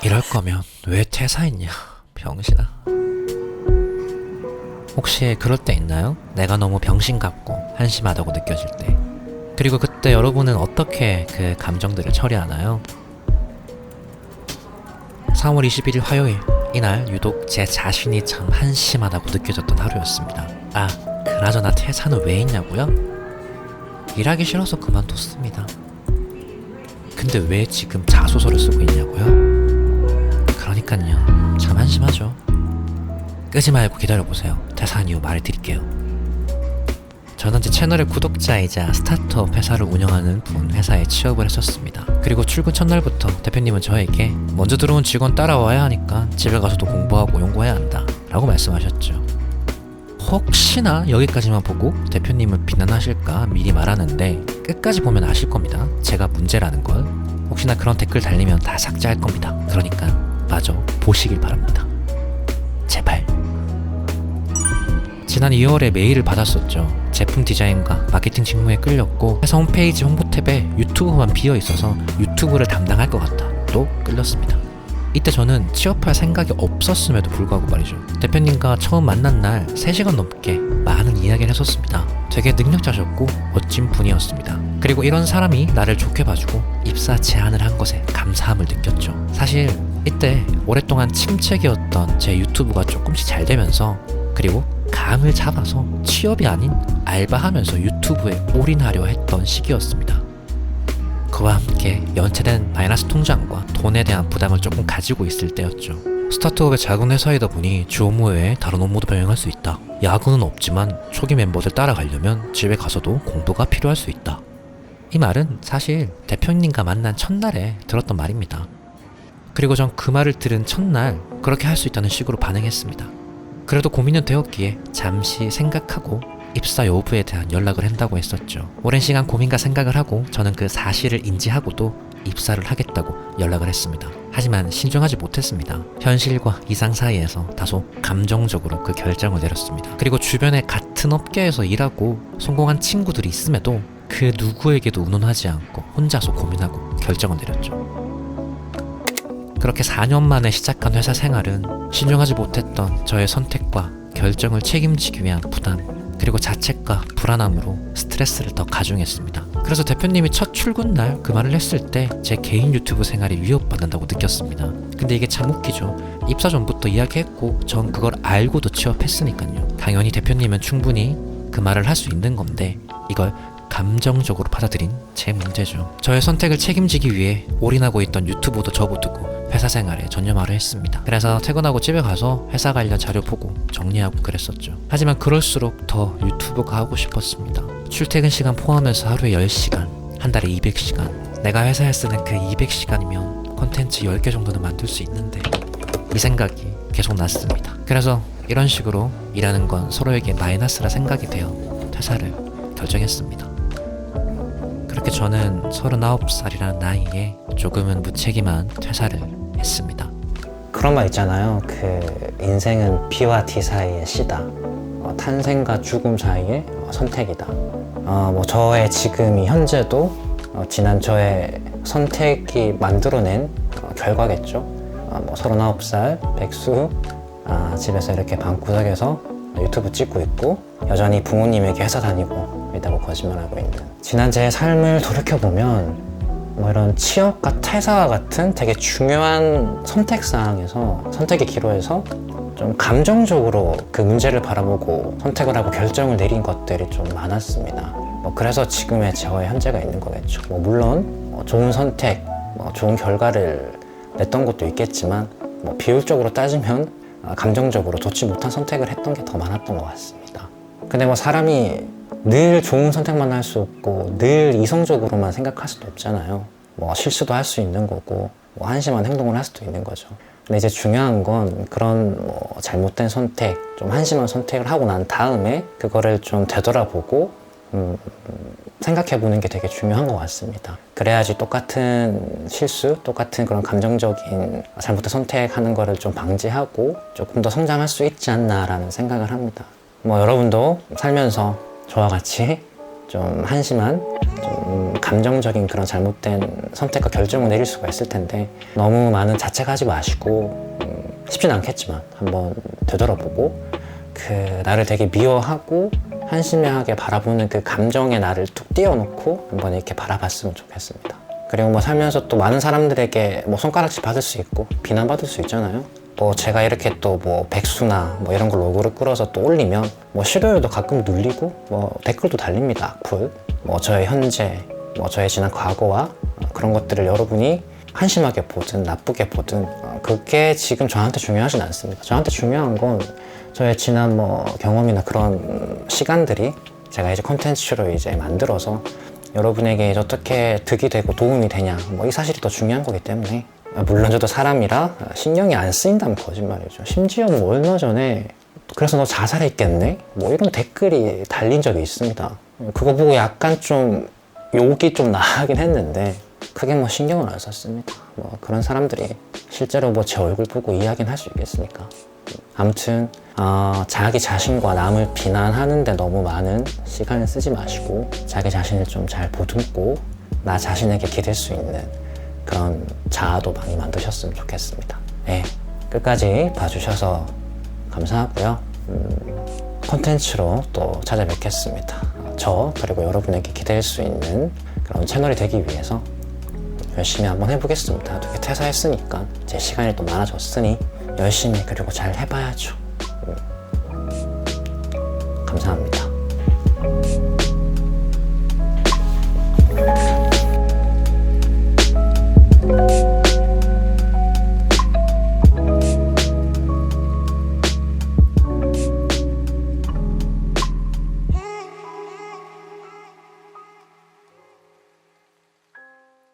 이럴 거면 왜 퇴사했냐, 병신아. 혹시 그럴 때 있나요? 내가 너무 병신 같고 한심하다고 느껴질 때. 그리고 그때 여러분은 어떻게 그 감정들을 처리하나요? 3월 21일 화요일, 이날 유독 제 자신이 참 한심하다고 느껴졌던 하루였습니다. 아, 그나저나 퇴사는 왜 했냐고요? 일하기 싫어서 그만뒀습니다. 근데 왜 지금 자소서를 쓰고 있냐고요? 그러니깐요, 참 한심하죠. 끄지 말고 기다려보세요. 퇴사한 이유 말해드릴게요. 저는 제 채널의 구독자이자 스타트업 회사를 운영하는 본 회사에 취업을 했었습니다. 그리고 출근 첫날부터 대표님은 저에게 먼저 들어온 직원 따라와야 하니까 집에 가서도 공부하고 연구해야 한다 라고 말씀하셨죠. 혹시나 여기까지만 보고 대표님을 비난하실까 미리 말하는데, 끝까지 보면 아실 겁니다. 제가 문제라는 걸. 혹시나 그런 댓글 달리면 다 삭제할 겁니다. 그러니까 마저 보시길 바랍니다. 제발. 지난 2월에 메일을 받았었죠. 제품 디자인과 마케팅 직무에 끌렸고 회사 홈페이지 홍보 탭에 유튜브만 비어있어서 유튜브를 담당할 것 같아 또 끌렸습니다. 이때 저는 취업할 생각이 없었음에도 불구하고 말이죠, 대표님과 처음 만난 날 3시간 넘게 많은 이야기를 했었습니다. 되게 능력자셨고 멋진 분이었습니다. 그리고 이런 사람이 나를 좋게 봐주고 입사 제안을 한 것에 감사함을 느꼈죠. 사실 이때 오랫동안 침체기였던 제 유튜브가 조금씩 잘 되면서, 그리고 감을 잡아서 취업이 아닌 알바하면서 유튜브에 올인하려 했던 시기였습니다. 그와 함께 연체된 마이너스 통장과 돈에 대한 부담을 조금 가지고 있을 때였죠. 스타트업의 작은 회사이다 보니 주 업무 외에 다른 업무도 병행할 수 있다. 야근은 없지만 초기 멤버들 따라가려면 집에 가서도 공부가 필요할 수 있다. 이 말은 사실 대표님과 만난 첫날에 들었던 말입니다. 그리고 전 그 말을 들은 첫날 그렇게 할 수 있다는 식으로 반응했습니다. 그래도 고민은 되었기에 잠시 생각하고 입사 여부에 대한 연락을 한다고 했었죠. 오랜 시간 고민과 생각을 하고 저는 그 사실을 인지하고도 입사를 하겠다고 연락을 했습니다. 하지만 신중하지 못했습니다. 현실과 이상 사이에서 다소 감정적으로 그 결정을 내렸습니다. 그리고 주변에 같은 업계에서 일하고 성공한 친구들이 있음에도 그 누구에게도 의논하지 않고 혼자서 고민하고 결정을 내렸죠. 그렇게 4년 만에 시작한 회사 생활은 신중하지 못했던 저의 선택과 결정을 책임지기 위한 부담, 그리고 자책과 불안함으로 스트레스를 더 가중했습니다. 그래서 대표님이 첫 출근 날 그 말을 했을 때 제 개인 유튜브 생활이 위협받는다고 느꼈습니다. 근데 이게 참 웃기죠. 입사 전부터 이야기했고 전 그걸 알고도 취업했으니까요. 당연히 대표님은 충분히 그 말을 할 수 있는 건데 이걸 감정적으로 받아들인 제 문제죠. 저의 선택을 책임지기 위해 올인하고 있던 유튜브도 접어두고 회사 생활에 전념하려 했습니다. 그래서 퇴근하고 집에 가서 회사 관련 자료 보고 정리하고 그랬었죠. 하지만 그럴수록 더 유튜브가 하고 싶었습니다. 출퇴근 시간 포함해서 하루에 10시간, 한 달에 200시간. 내가 회사에 쓰는 그 200시간이면 콘텐츠 10개 정도는 만들 수 있는데, 이 생각이 계속 났습니다. 그래서 이런 식으로 일하는 건 서로에게 마이너스라 생각이 되어 퇴사를 결정했습니다. 그렇게 저는 39살이라는 나이에 조금은 무책임한 퇴사를 했습니다. 그런 말 있잖아요. 인생은 B와 D 사이의 C다. 탄생과 죽음 사이의 선택이다. 저의 지금이 현재도 지난 저의 선택이 만들어낸 결과겠죠. 39살 백수, 집에서 이렇게 방구석에서 유튜브 찍고 있고 여전히 부모님에게 회사 다니고 있다고 거짓말하고 있는, 지난 제 삶을 돌이켜보면 이런 취업과 퇴사와 같은 되게 중요한 선택사항에서, 선택의 기로에서 좀 감정적으로 그 문제를 바라보고 선택을 하고 결정을 내린 것들이 좀 많았습니다. 그래서 지금의 저의 현재가 있는 거겠죠. 물론 좋은 선택, 좋은 결과를 냈던 것도 있겠지만 비율적으로 따지면 감정적으로 좋지 못한 선택을 했던 게 더 많았던 것 같습니다. 근데 사람이 늘 좋은 선택만 할 수 없고 늘 이성적으로만 생각할 수도 없잖아요. 실수도 할 수 있는 거고 한심한 행동을 할 수도 있는 거죠. 근데 이제 중요한 건 그런 잘못된 선택, 좀 한심한 선택을 하고 난 다음에 그거를 좀 되돌아보고 생각해보는 게 되게 중요한 것 같습니다. 그래야지 똑같은 실수, 똑같은 그런 감정적인 잘못된 선택하는 거를 좀 방지하고 조금 더 성장할 수 있지 않나라는 생각을 합니다. 여러분도 살면서 저와 같이 좀 한심한 좀 감정적인 그런 잘못된 선택과 결정을 내릴 수가 있을 텐데 너무 많은 자책하지 마시고 쉽진 않겠지만 한번 되돌아보고 그 나를 되게 미워하고 한심해하게 바라보는 그 감정의 나를 뚝 띄워놓고 한번 이렇게 바라봤으면 좋겠습니다. 그리고 뭐 살면서 또 많은 사람들에게 뭐 손가락질 받을 수 있고 비난받을 수 있잖아요. 뭐 제가 이렇게 또 뭐 백수나 뭐 이런 걸 로고를 끌어서 또 올리면 뭐 싫어요도 가끔 눌리고 뭐 댓글도 달립니다. 악플. 뭐 저의 현재, 뭐 저의 지난 과거와 그런 것들을 여러분이 한심하게 보든 나쁘게 보든 그게 지금 저한테 중요하진 않습니다. 저한테 중요한 건 저의 지난 뭐 경험이나 그런 시간들이 제가 이제 콘텐츠로 이제 만들어서 여러분에게 이제 어떻게 득이 되고 도움이 되냐 뭐 이 사실이 더 중요한 거기 때문에 물론 저도 사람이라 신경이 안 쓰인다면 거짓말이죠. 심지어 뭐 얼마 전에 그래서 너 자살했겠네? 뭐 이런 댓글이 달린 적이 있습니다. 그거 보고 약간 좀 욕이 좀 나가긴 했는데 크게 뭐 신경을 안 썼습니다. 뭐 그런 사람들이 실제로 뭐 제 얼굴 보고 이야기는 할 수 있겠습니까? 아무튼 자기 자신과 남을 비난하는데 너무 많은 시간을 쓰지 마시고 자기 자신을 좀 잘 보듬고 나 자신에게 기댈 수 있는 그런 자아도 많이 만드셨으면 좋겠습니다. 네, 끝까지 봐주셔서 감사하고요. 콘텐츠로 또 찾아뵙겠습니다. 저 그리고 여러분에게 기댈 수 있는 그런 채널이 되기 위해서 열심히 한번 해보겠습니다. 되게 퇴사했으니까 제 시간이 또 많아졌으니 열심히 그리고 잘 해봐야죠. 감사합니다.